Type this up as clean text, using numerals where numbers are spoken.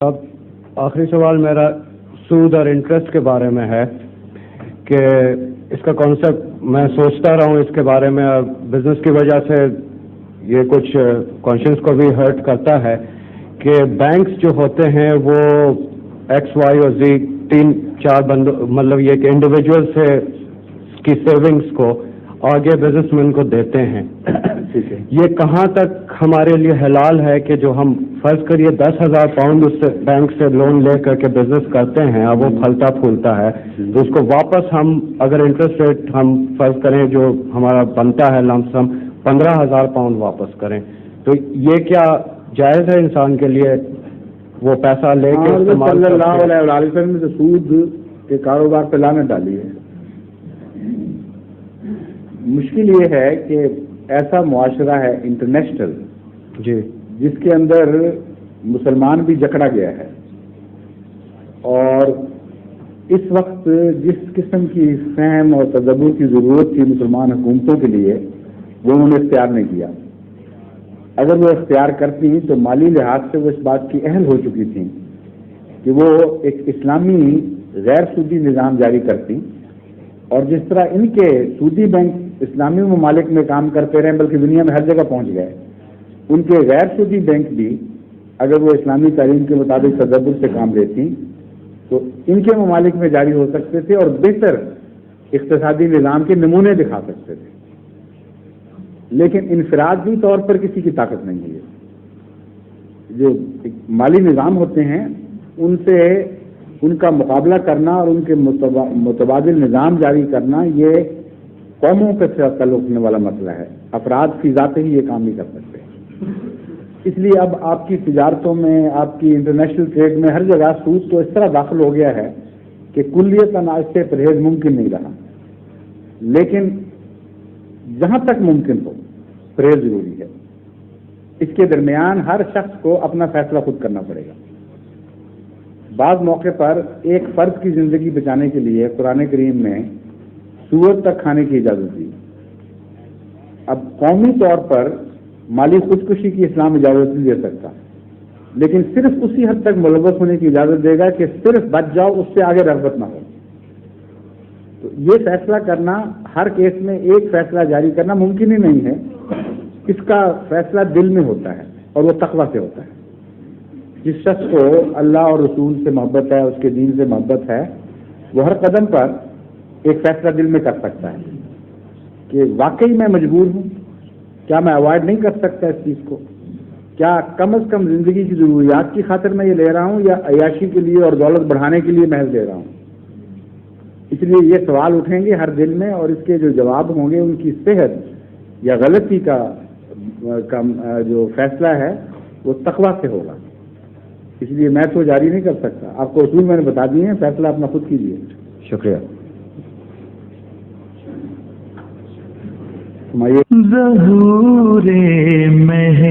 اب آخری سوال میرا سود اور انٹرسٹ کے بارے میں ہے کہ اس کا کانسیپٹ میں سوچتا رہا ہوں اس کے بارے میں، اور بزنس کی وجہ سے یہ کچھ کانشنس کو بھی ہرٹ کرتا ہے کہ بینکس جو ہوتے ہیں وہ ایکس وائی اور زی 3-4 بندوں، مطلب یہ کہ انڈیویجول سے کی سیونگس کو آگے بزنس مین کو دیتے ہیں. یہ کہاں تک ہمارے لیے حلال ہے کہ جو ہم فرض کریے 10,000 پاؤنڈ اس سے بینک سے لون لے کر کے بزنس کرتے ہیں، اب وہ پھلتا پھولتا ہے تو اس کو واپس ہم اگر انٹرسٹ ریٹ ہم فرض کریں جو ہمارا بنتا ہے لم سم 15,000 پاؤنڈ واپس کریں، تو یہ کیا جائز ہے انسان کے لیے وہ پیسہ لے کے استعمال؟ صلی اللہ علیہ وسلم نے تو سود کے کاروبار پہ لعنت ڈالی ہے. مشکل یہ ہے کہ ایسا معاشرہ ہے انٹرنیشنل جی جس کے اندر مسلمان بھی جکڑا گیا ہے، اور اس وقت جس قسم کی فہم اور تدبر کی ضرورت تھی مسلمان حکومتوں کے لیے وہ انہوں نے اختیار نہیں کیا. اگر وہ اختیار کرتی تو مالی لحاظ سے وہ اس بات کی اہل ہو چکی تھیں کہ وہ ایک اسلامی غیر سودی نظام جاری کرتی، اور جس طرح ان کے سودی بینک اسلامی ممالک میں کام کرتے رہے بلکہ دنیا میں ہر جگہ پہنچ گئے، ان کے غیر سودی بینک بھی اگر وہ اسلامی تعلیم کے مطابق تدبر سے کام لیتی تو ان کے ممالک میں جاری ہو سکتے تھے اور بہتر اقتصادی نظام کے نمونے دکھا سکتے تھے. لیکن انفرادی طور پر کسی کی طاقت نہیں ہے. جو مالی نظام ہوتے ہیں ان سے ان کا مقابلہ کرنا اور ان کے متبادل نظام جاری کرنا یہ قوموں کے ساتھ تعلق رکھنے والا مسئلہ ہے. افراد فی ذات ہی یہ کام نہیں کر سکتے. اس لیے اب آپ کی تجارتوں میں، آپ کی انٹرنیشنل ٹریڈ میں ہر جگہ سود تو اس طرح داخل ہو گیا ہے کہ کلیتاً اس سے پرہیز ممکن نہیں رہا. لیکن جہاں تک ممکن ہو پرہیز ضروری ہے. اس کے درمیان ہر شخص کو اپنا فیصلہ خود کرنا پڑے گا. بعض موقع پر ایک فرد کی زندگی بچانے کے لیے قرآن کریم میں سود تک کھانے کی اجازت دی. اب قومی طور پر مالی خودکشی کی اسلام اجازت نہیں دے سکتا، لیکن صرف اسی حد تک ملوث ہونے کی اجازت دے گا کہ صرف بچ جاؤ، اس سے آگے رغبت نہ ہو. تو یہ فیصلہ کرنا ہر کیس میں ایک فیصلہ جاری کرنا ممکن ہی نہیں ہے. اس کا فیصلہ دل میں ہوتا ہے اور وہ تقویٰ سے ہوتا ہے. جس شخص کو اللہ اور رسول سے محبت ہے، اس کے دین سے محبت ہے، وہ ہر قدم پر ایک فیصلہ دل میں کر سکتا ہے کہ واقعی میں مجبور ہوں، کیا میں اوائڈ نہیں کر سکتا اس چیز کو، کیا کم از کم زندگی کی ضروریات کی خاطر میں یہ لے رہا ہوں یا عیاشی کے لیے اور دولت بڑھانے کے لیے محض لے رہا ہوں. اس لیے یہ سوال اٹھیں گے ہر دل میں، اور اس کے جو جواب ہوں گے ان کی صحت یا غلطی کا جو فیصلہ ہے وہ تقویٰ سے ہوگا. اس لیے میں تو جاری نہیں کر سکتا. آپ کو اصول میں نے بتا دیے ہیں، فیصلہ اپنا خود کیجیے. شکریہ. ظہور مہر